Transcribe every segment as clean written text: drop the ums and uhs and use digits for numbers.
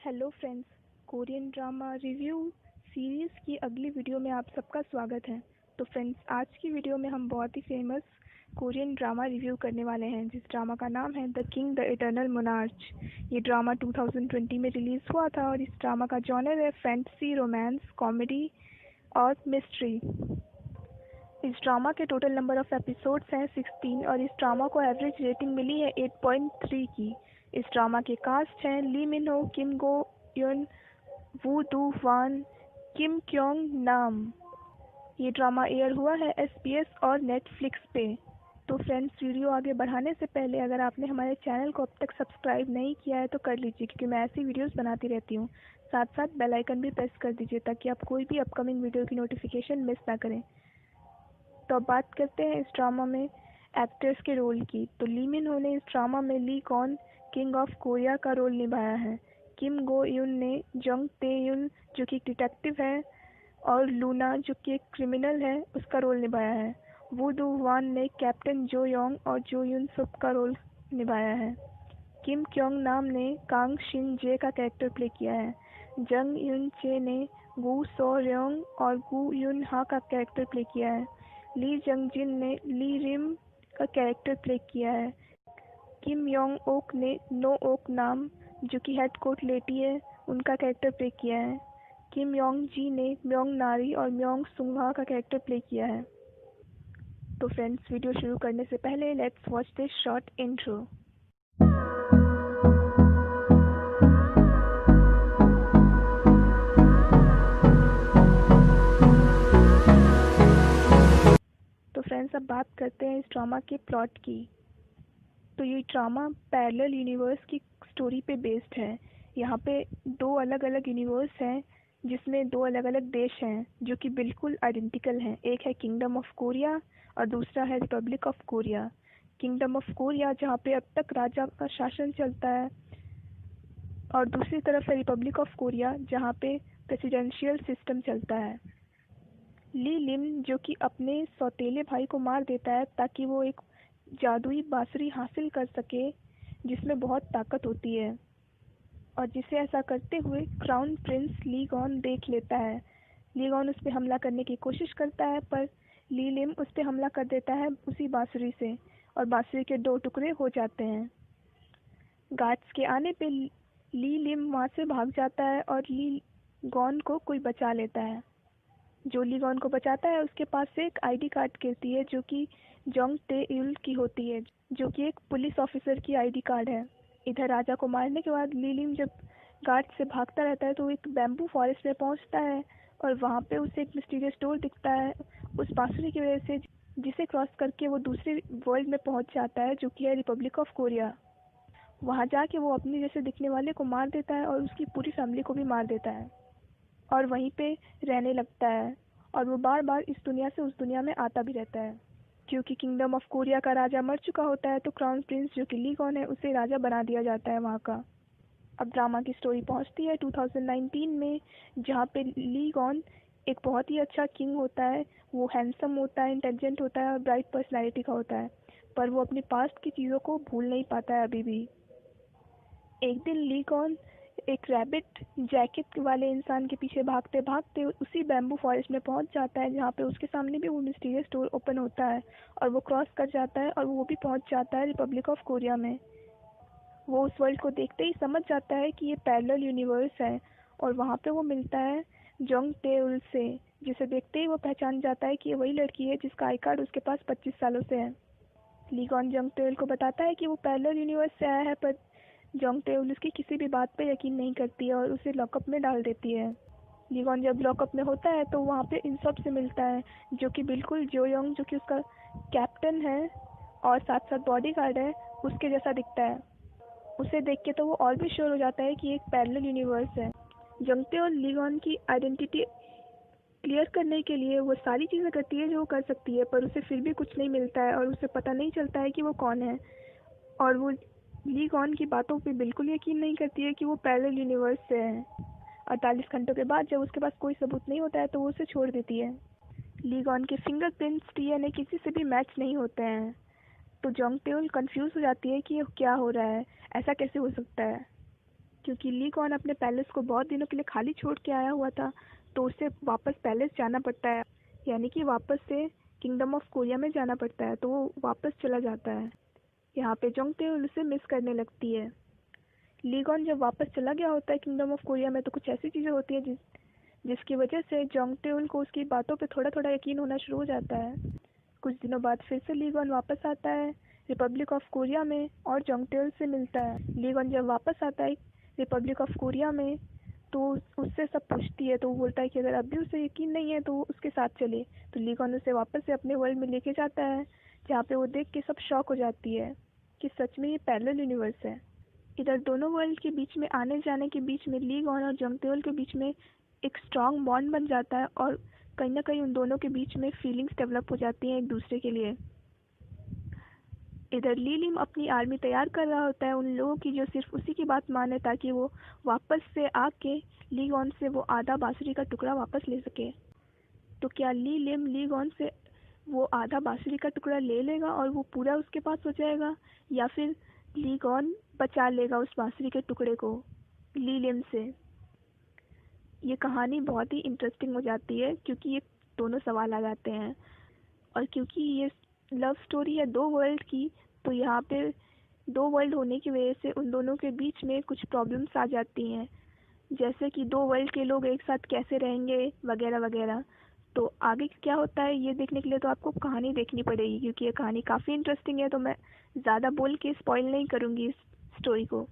Hello friends, Korean drama review series की अगली video में आप सबका स्वागत है। तो फ्रेंड्स, आज की वीडियो में हम बहुत ही फेमस कोरियन ड्रामा रिव्यू करने वाले हैं, जिस ड्रामा का नाम है the king the eternal monarch. ये ड्रामा 2020 में रिलीज़ हुआ था और इस ड्रामा का जॉनर है फैंटेसी, रोमांस, कॉमेडी और मिस्ट्री। इस ड्रामा के टोटल नंबर ऑफ एपिसोड्स हैं 16 और इस ड्रामा को एवरेज रेटिंग मिली है 8.3 की। इस ड्रामा के कास्ट हैं ली मिन हो, किम गो युन, वू डू वान, किम क्योंग नाम। ये ड्रामा एयर हुआ है SBS और नेटफ्लिक्स पे। तो फ्रेंड्स, वीडियो आगे बढ़ाने से पहले अगर आपने हमारे चैनल को अब तक सब्सक्राइब नहीं किया है तो कर लीजिए, क्योंकि मैं ऐसी वीडियोस बनाती रहती हूँ। साथ साथ बेल आइकन भी प्रेस कर दीजिए ताकि आप कोई भी अपकमिंग वीडियो की नोटिफिकेशन मिस ना करें। तो अब बात करते हैं इस ड्रामा में एक्टर्स के रोल की। तो ली मिन हो ने इस ड्रामा में ली कॉन, किंग ऑफ कोरिया का रोल निभाया है। किम गो युन ने जंग ते युल, जो कि डिटेक्टिव है, और लूना, जो कि एक क्रिमिनल है, उसका रोल निभाया है। वू डू वान ने कैप्टन जो योंग और जो युन सुप का रोल निभाया है। किम क्योंग नाम ने कांग शिन जे का कैरेक्टर प्ले किया है। जंग युन चे ने गू सो रयोंग और गू युन हा का कैरेक्टर प्ले किया है। ली जंग जिन ने ली रिम का कैरेक्टर प्ले किया है। किम योंग ओक ने नो ओक नाम, जो कि हेड कोट लेटी है, उनका कैरेक्टर प्ले किया है। किम योंग जी ने म्योंग नारी और म्योंग सुंगहा का कैरेक्टर प्ले किया है। तो फ्रेंड्स, वीडियो शुरू करने से पहले let's watch this short intro. तो फ्रेंड्स, अब बात करते हैं इस ड्रामा के प्लॉट की। तो ये ड्रामा पैरेलल यूनिवर्स की स्टोरी पे बेस्ड है। यहाँ पे दो अलग अलग यूनिवर्स हैं, जिसमें दो अलग अलग देश हैं जो कि बिल्कुल आइडेंटिकल हैं। एक है किंगडम ऑफ कोरिया और दूसरा है Republic of Korea. Kingdom of Korea, जहाँ पे अब तक राजा का शासन चलता है, और दूसरी तरफ है रिपब्लिक ऑफ कोरिया, जहाँ पे प्रेसिडेंशियल सिस्टम चलता है। ली लिम, जो कि अपने सौतेले भाई को मार देता है ताकि वो एक जादुई बांसुरी हासिल कर सके जिसमें बहुत ताकत होती है, और जिसे ऐसा करते हुए क्राउन प्रिंस ली गॉन देख लेता है। ली गॉन उस पर हमला करने की कोशिश करता है, पर ली लिम उस पर हमला कर देता है उसी बांसुरी से, और बांसुरी के दो टुकड़े हो जाते हैं। गार्ड्स के आने पे ली लिम वहाँ से भाग जाता है और ली गॉन को कोई बचा लेता है। जो ली गॉन को बचाता है उसके पास से एक ID कार्ड गिरती है, जो कि जोंग ते युल की होती है, जो कि एक पुलिस ऑफिसर की ID कार्ड है। इधर राजा को मारने के बाद ली लिम जब गार्ड से भागता रहता है तो एक बैम्बू फॉरेस्ट में पहुंचता है, और वहाँ पे उसे एक मिस्टीरियस डोर दिखता है उस बांसुरी की वजह से, जिसे क्रॉस करके वो दूसरे वर्ल्ड में पहुंच जाता है, जो कि है रिपब्लिक ऑफ कोरिया। वहाँ जाके वो अपने जैसे दिखने वाले को मार देता है और उसकी पूरी फैमिली को भी मार देता है, और वहीं पे रहने लगता है। और वो बार बार इस दुनिया से उस दुनिया में आता भी रहता है, क्योंकि किंगडम ऑफ कोरिया का राजा मर चुका होता है, तो क्राउन प्रिंस, जो कि ली गॉन है, उसे राजा बना दिया जाता है वहाँ का। अब ड्रामा की स्टोरी पहुँचती है 2019 में, जहाँ पे ली गॉन एक बहुत ही अच्छा किंग होता है। वो हैंडसम होता है, इंटेलिजेंट होता है और ब्राइट पर्सनैलिटी का होता है, पर वो अपनी पास्ट की चीज़ों को भूल नहीं पाता है अभी भी। एक दिन ली गॉन एक रैबिट जैकेट वाले इंसान के पीछे भागते भागते उसी बैम्बू फॉरेस्ट में पहुंच जाता है, जहाँ पे उसके सामने भी वो मिस्टीरियस डोर ओपन होता है, और वो क्रॉस कर जाता है और वो भी पहुंच जाता है रिपब्लिक ऑफ कोरिया में। वो उस वर्ल्ड को देखते ही समझ जाता है कि ये पैरेलल यूनिवर्स है, और वहाँ पे वो मिलता है जोंग तेउल से, जिसे देखते ही वो पहचान जाता है कि ये वही लड़की है जिसका आई कार्ड उसके पास 25 सालों से है। ली गॉन जोंग तेउल को बताता है कि वो पैरेलल यूनिवर्स से आया है, पर जोंग तेउल उसकी किसी भी बात पे यकीन नहीं करती है और उसे लॉकअप में डाल देती है। ली गॉन जब लॉकअप में होता है तो वहाँ पे इंसॉप से मिलता है, जो कि बिल्कुल जो योंग, जो कि उसका कैप्टन है और साथ साथ बॉडी गार्ड है, उसके जैसा दिखता है। उसे देख के तो वो और भी श्योर हो जाता है कि ये एक पैरेलल यूनिवर्स है। जंगते और ली गॉन की आइडेंटिटी क्लियर करने के लिए वो सारी चीज़ें करती है जो वो कर सकती है, पर उसे फिर भी कुछ नहीं मिलता है और उसे पता नहीं चलता है कि वो कौन है। और वो ली गॉन की बातों पे बिल्कुल यकीन नहीं करती है कि वो पैरेलल यूनिवर्स से है। 48 घंटों के बाद जब उसके पास कोई सबूत नहीं होता है तो वो उसे छोड़ देती है। ली गॉन के फिंगरप्रिंट्स DNA किसी से भी मैच नहीं होते हैं, तो जोंग तेउल कंफ्यूज हो जाती है कि ये क्या हो रहा है, ऐसा कैसे हो सकता है। क्योंकि ली कॉन अपने पैलेस को बहुत दिनों के लिए खाली छोड़ के आया हुआ था, तो उसे वापस पैलेस जाना पड़ता है, यानी कि वापस से किंगडम ऑफ कोरिया में जाना पड़ता है, तो वो वापस चला जाता है। यहाँ पे जोंगतेउल उसे मिस करने लगती है। ली कॉन जब वापस चला गया होता है किंगडम ऑफ कोरिया में, तो कुछ ऐसी चीज़ें होती है जिसकी वजह से जोंगतेउल को उसकी बातों पे थोड़ा थोड़ा यकीन होना शुरू हो जाता है। कुछ दिनों बाद फिर से ली कॉन वापस आता है रिपब्लिक ऑफ कोरिया में और जोंगतेउल से मिलता है। ली कॉन जब वापस आता है रिपब्लिक ऑफ कोरिया में, तो उससे सब पूछती है, तो वो बोलता है कि अगर अब भी उसे यकीन नहीं है तो वो उसके साथ चले। तो ली कॉन उसे वापस से अपने वर्ल्ड में लेके जाता है, जहाँ पे वो देख के सब शॉक हो जाती है कि सच में ये पैरेलल यूनिवर्स है। इधर दोनों वर्ल्ड के बीच में आने जाने के बीच में ली कॉन और जोंगतेउल के बीच में एक स्ट्रॉन्ग बॉन्ड बन जाता है, और कहीं ना कहीं उन दोनों के बीच में फीलिंग्स डेवलप हो जाती हैं एक दूसरे के लिए। इधर ली लिम अपनी आर्मी तैयार कर रहा होता है उन लोगों की जो सिर्फ उसी की बात माने, ताकि वो वापस से आके ली गॉन से वो आधा बांसुरी का टुकड़ा वापस ले सके। तो क्या ली लिम ली गॉन से वो आधा बांसुरी का टुकड़ा ले लेगा और वो पूरा उसके पास हो जाएगा, या फिर ली गॉन बचा लेगा उस बांसुरी के टुकड़े को ली लिम से? ये कहानी बहुत ही इंटरेस्टिंग हो जाती है, क्योंकि ये दोनों सवाल आ जाते हैं। और क्योंकि ये लव स्टोरी है दो वर्ल्ड की, तो यहाँ पे दो वर्ल्ड होने की वजह से उन दोनों के बीच में कुछ प्रॉब्लम्स आ जाती हैं, जैसे कि दो वर्ल्ड के लोग एक साथ कैसे रहेंगे वगैरह वगैरह। तो आगे क्या होता है ये देखने के लिए तो आपको कहानी देखनी पड़ेगी, क्योंकि ये कहानी काफ़ी इंटरेस्टिंग है। तो मैं ज़्यादा बोल के स्पॉइल नहीं करूँगी इस स्टोरी को,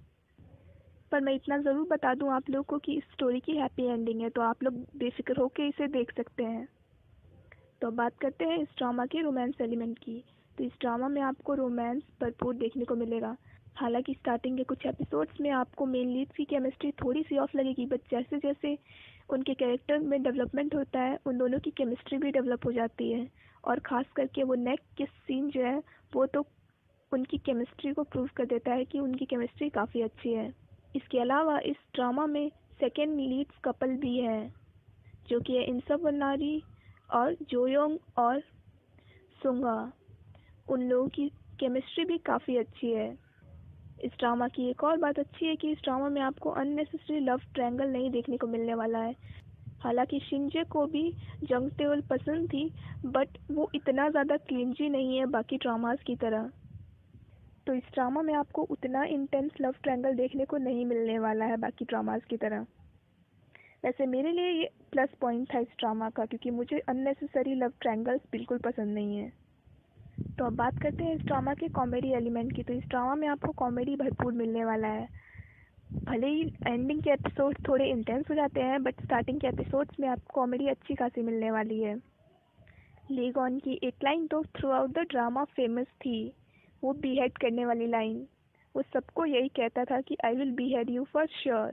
पर मैं इतना ज़रूर बता दूँ आप लोग को कि इस स्टोरी की हैप्पी एंडिंग है, तो आप लोग बेफिक्र होकर इसे देख सकते हैं। तो अब बात करते हैं इस ड्रामा के रोमांस एलिमेंट की। तो इस ड्रामा में आपको रोमांस भरपूर देखने को मिलेगा। हालांकि स्टार्टिंग के कुछ एपिसोड्स में आपको मेन लीड की केमिस्ट्री थोड़ी सी ऑफ लगेगी, बट जैसे जैसे उनके कैरेक्टर में डेवलपमेंट होता है उन दोनों की केमिस्ट्री भी डेवलप हो जाती है। और ख़ास करके वो नेक किस सीन जो है वो तो उनकी केमिस्ट्री को प्रूव कर देता है कि उनकी केमिस्ट्री काफ़ी अच्छी है। इसके अलावा इस ड्रामा में सेकेंड लीड्स कपल भी है, जो कि है इंसब वनारी और जोयोंग और सुंगा। उन लोगों की केमिस्ट्री भी काफ़ी अच्छी है। इस ड्रामा की एक और बात अच्छी है कि इस ड्रामा में आपको अननेसेसरी लव ट्रायंगल नहीं देखने को मिलने वाला है। हालांकि शिंजे को भी जंगतेउल पसंद थी, बट वो इतना ज़्यादा क्लिंजी नहीं है बाकी ड्रामास की तरह। तो इस ड्रामा में आपको उतना इंटेंस लव ट्रायंगल देखने को नहीं मिलने वाला है बाकी ड्रामास की तरह। वैसे मेरे लिए ये प्लस पॉइंट था इस ड्रामा का, क्योंकि मुझे अननेसेसरी लव ट्रायंगल्स बिल्कुल पसंद नहीं है। तो अब बात करते हैं इस ड्रामा के कॉमेडी एलिमेंट की। तो इस ड्रामा में आपको कॉमेडी भरपूर मिलने वाला है। भले ही एंडिंग के एपिसोड थोड़े इंटेंस हो जाते हैं, बट स्टार्टिंग के एपिसोड्स में आपको कॉमेडी अच्छी खासी मिलने वाली है। ली गॉन की एक लाइन तो through out the drama famous थी, वो बीहेड करने वाली लाइन। वो सबको यही कहता था कि I will behead you for sure,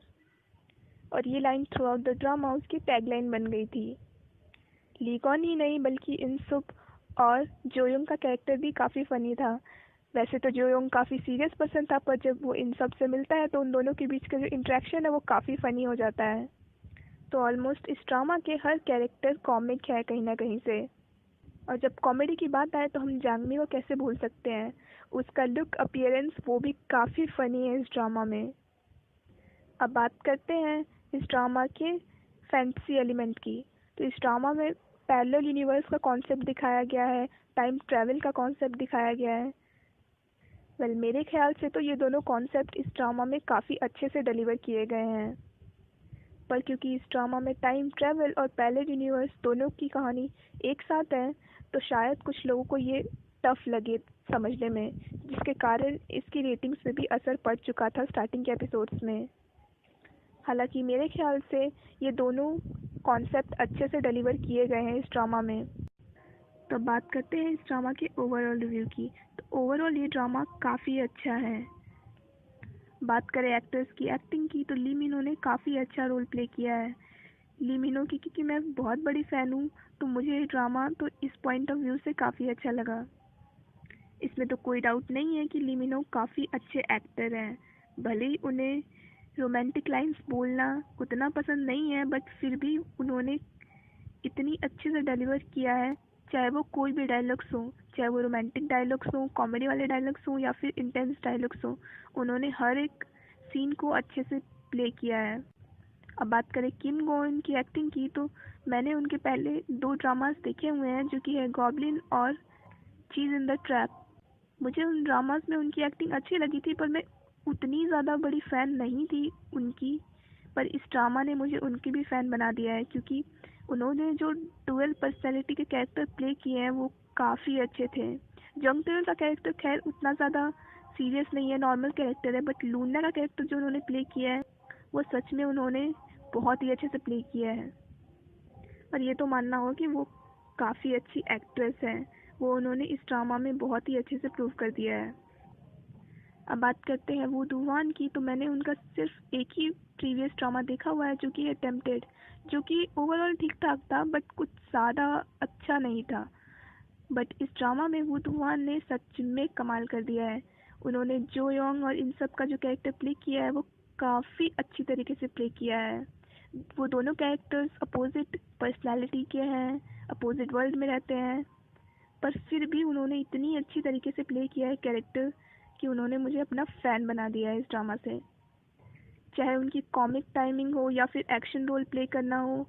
और ये line throughout the drama उसकी टैगलाइन बन गई थी। ली गॉन ही नहीं बल्कि इनसुब और जोयोंग का कैरेक्टर भी काफ़ी फ़नी था। वैसे तो जोयोंग काफ़ी सीरियस पर्सन था, पर जब वो इन सब से मिलता है तो उन दोनों के बीच का जो इंटरेक्शन है वो काफ़ी फ़नी हो जाता है। तो ऑलमोस्ट इस ड्रामा के हर कैरेक्टर कॉमिक है कहीं ना कहीं से। और जब कॉमेडी की बात आए तो हम जांगमी को कैसे भूल सकते हैं। उसका लुक अपीयरेंस वो भी काफ़ी फ़नी है इस ड्रामा में। अब बात करते हैं इस ड्रामा के फैंटेसी एलिमेंट की। तो इस ड्रामा में पैरेलल यूनिवर्स का कॉन्सेप्ट दिखाया गया है, टाइम ट्रैवल का कॉन्सेप्ट दिखाया गया है। वेल मेरे ख्याल से तो ये दोनों कॉन्सेप्ट इस ड्रामा में काफ़ी अच्छे से डिलीवर किए गए हैं, पर क्योंकि इस ड्रामा में टाइम ट्रैवल और पैरेलल यूनिवर्स दोनों की कहानी एक साथ है, तो शायद कुछ लोगों को ये टफ लगे समझने में, जिसके कारण इसकी रेटिंग्स पे भी असर पड़ चुका था स्टार्टिंग के एपिसोड्स में। हालांकि मेरे ख्याल से ये दोनों कॉन्सेप्ट अच्छे से डिलीवर किए गए हैं इस ड्रामा में। तो बात करते हैं इस ड्रामा के ओवरऑल रिव्यू की। तो ओवरऑल ये ड्रामा काफ़ी अच्छा है। बात करें एक्टर्स की एक्टिंग की, तो ली मिनो ने काफ़ी अच्छा रोल प्ले किया है। ली मिनो की क्योंकि मैं बहुत बड़ी फ़ैन हूँ, तो मुझे ये ड्रामा तो इस पॉइंट ऑफ व्यू से काफ़ी अच्छा लगा। इसमें तो कोई डाउट नहीं है कि ली मिनो काफ़ी अच्छे एक्टर हैं। भले ही उन्हें रोमांटिक लाइंस बोलना उतना पसंद नहीं है, बट फिर भी उन्होंने इतनी अच्छे से डिलीवर किया है। चाहे वो कोई भी डायलॉग्स हो, चाहे वो रोमांटिक डायलॉग्स हो, कॉमेडी वाले डायलॉग्स हो, या फिर इंटेंस डायलॉग्स हो, उन्होंने हर एक सीन को अच्छे से प्ले किया है। अब बात करें किम गो एन की एक्टिंग की, तो मैंने उनके पहले 2 ड्रामास देखे हुए हैं, जो कि है गॉब्लिन और चीज़ इन द ट्रैप। मुझे उन ड्रामास में उनकी एक्टिंग अच्छी लगी थी, पर मैं उतनी ज़्यादा बड़ी फ़ैन नहीं थी उनकी। पर इस ड्रामा ने मुझे उनकी भी फ़ैन बना दिया है, क्योंकि उन्होंने जो डुअल पर्सनैलिटी के कैरेक्टर प्ले किए हैं वो काफ़ी अच्छे थे। जंग तेल का कैरेक्टर खैर उतना ज़्यादा सीरियस नहीं है, नॉर्मल कैरेक्टर है, बट लूना का कैरेक्टर जो उन्होंने प्ले किया है वो सच में उन्होंने बहुत ही अच्छे से प्ले किया है। और ये तो मानना होगा कि वो काफ़ी अच्छी एक्ट्रेस हैं, वो उन्होंने इस ड्रामा में बहुत ही अच्छे से प्रूव कर दिया है। अब बात करते हैं वू दूवान की, तो मैंने उनका सिर्फ एक ही प्रीवियस ड्रामा देखा हुआ है, जो कि है टेम्पटेड, जो कि ओवरऑल ठीक ठाक था, बट कुछ ज़्यादा अच्छा नहीं था। बट इस ड्रामा में वू दूवान ने सच में कमाल कर दिया है। उन्होंने जो योंग और इन सब का जो कैरेक्टर प्ले किया है वो काफ़ी अच्छी तरीके से प्ले किया है। वो दोनों कैरेक्टर्स अपोजिट पर्सनालिटी के हैं, अपोजिट वर्ल्ड में रहते हैं, पर फिर भी उन्होंने इतनी अच्छी तरीके से प्ले किया है कैरेक्टर कि उन्होंने मुझे अपना फ़ैन बना दिया है इस ड्रामा से। चाहे उनकी कॉमिक टाइमिंग हो या फिर एक्शन रोल प्ले करना हो,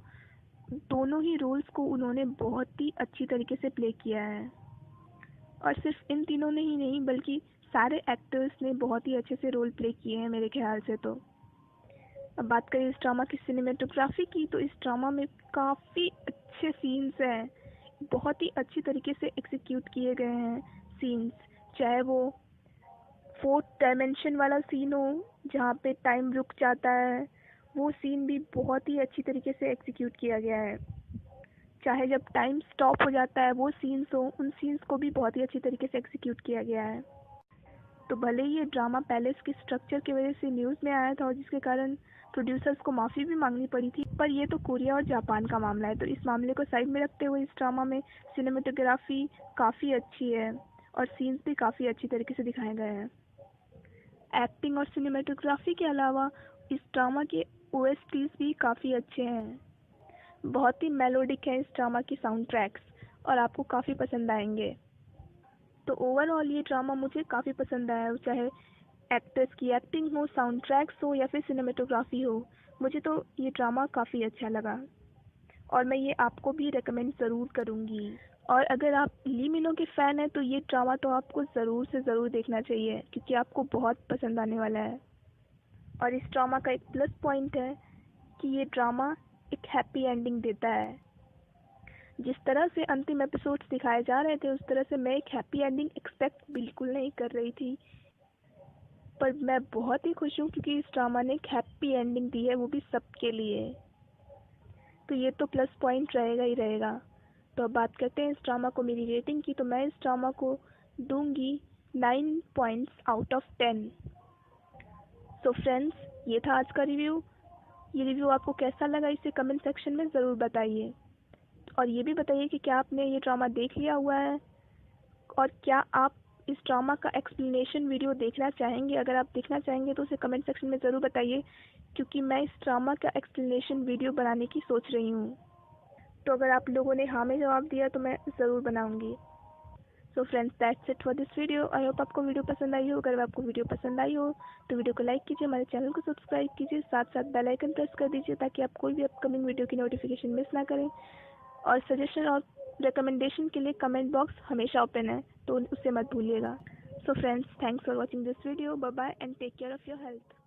दोनों ही रोल्स को उन्होंने बहुत ही अच्छी तरीके से प्ले किया है। और सिर्फ इन तीनों ने ही नहीं, बल्कि सारे एक्टर्स ने बहुत ही अच्छे से रोल प्ले किए हैं मेरे ख्याल से। तो अब बात करें इस ड्रामा की सिनेमेटोग्राफी की, तो इस ड्रामा में काफ़ी अच्छे सीन्स हैं, बहुत ही अच्छी तरीके से एग्जीक्यूट किए गए हैं सीन्स। चाहे वो 4th डायमेंशन वाला सीन हो जहाँ पे टाइम रुक जाता है, वो सीन भी बहुत ही अच्छी तरीके से एग्जीक्यूट किया गया है। चाहे जब टाइम स्टॉप हो जाता है वो सीन्स हो, उन सीन्स को भी बहुत ही अच्छी तरीके से एग्जीक्यूट किया गया है। तो भले ही ये ड्रामा पैलेस की स्ट्रक्चर की वजह से न्यूज़ में आया था और जिसके कारण प्रोड्यूसर्स को माफ़ी भी मांगनी पड़ी थी, पर ये तो कोरिया और जापान का मामला है, तो इस मामले को साइड में रखते हुए इस ड्रामा में सिनेमेटोग्राफी काफ़ी अच्छी है और सीन्स भी काफ़ी अच्छी तरीके से दिखाए गए हैं। एक्टिंग और सिनेमेटोग्राफी के अलावा इस ड्रामा के ओएसटीज भी काफ़ी अच्छे हैं। बहुत ही मेलोडिक है इस ड्रामा की साउंड ट्रैक्स और आपको काफ़ी पसंद आएंगे। तो ओवरऑल ये ड्रामा मुझे काफ़ी पसंद आया, चाहे एक्टर्स की एक्टिंग हो, साउंड ट्रैक्स हो या फिर सिनेमेटोग्राफी हो, मुझे तो ये ड्रामा काफ़ी अच्छा लगा और मैं ये आपको भी रेकमेंड ज़रूर करूँगी। और अगर आप ली मिनो के फ़ैन हैं तो ये ड्रामा तो आपको ज़रूर से ज़रूर देखना चाहिए, क्योंकि आपको बहुत पसंद आने वाला है। और इस ड्रामा का एक प्लस पॉइंट है कि ये ड्रामा एक हैप्पी एंडिंग देता है। जिस तरह से अंतिम एपिसोड्स दिखाए जा रहे थे, उस तरह से मैं एक हैप्पी एंडिंग एक्सपेक्ट बिल्कुल नहीं कर रही थी, पर मैं बहुत ही खुश हूँ क्योंकि इस ड्रामा ने एक हैप्पी एंडिंग दी है, वो भी सबके लिए। तो ये तो प्लस पॉइंट रहेगा ही रहेगा। तो अब बात करते हैं इस ड्रामा को मेरी रेटिंग की, तो मैं इस ड्रामा को दूंगी 9 points out of 10। So friends, ये था आज का रिव्यू। ये रिव्यू आपको कैसा लगा इसे कमेंट सेक्शन में ज़रूर बताइए, और ये भी बताइए कि क्या आपने ये ड्रामा देख लिया हुआ है और क्या आप इस ड्रामा का एक्सप्लेनेशन वीडियो देखना चाहेंगे। अगर आप देखना चाहेंगे तो उसे कमेंट सेक्शन में ज़रूर बताइए, क्योंकि मैं इस ड्रामा का एक्सप्लेनेशन वीडियो बनाने की सोच रही हूँ। तो अगर आप लोगों ने हाँ में जवाब दिया तो मैं ज़रूर बनाऊँगी। So friends, that's it for this video. I hope आपको वीडियो पसंद आई हो। अगर आपको वीडियो पसंद आई हो तो वीडियो को लाइक कीजिए, हमारे चैनल को सब्सक्राइब कीजिए, साथ साथ बेल आइकन प्रेस कर दीजिए ताकि आप कोई भी अपकमिंग वीडियो की नोटिफिकेशन मिस ना करें। और सजेशन और रिकमेंडेशन के लिए कमेंट बॉक्स हमेशा ओपन है, तो उसे मत भूलिएगा। So friends, thanks for watching this video. Bye bye and take care of your health.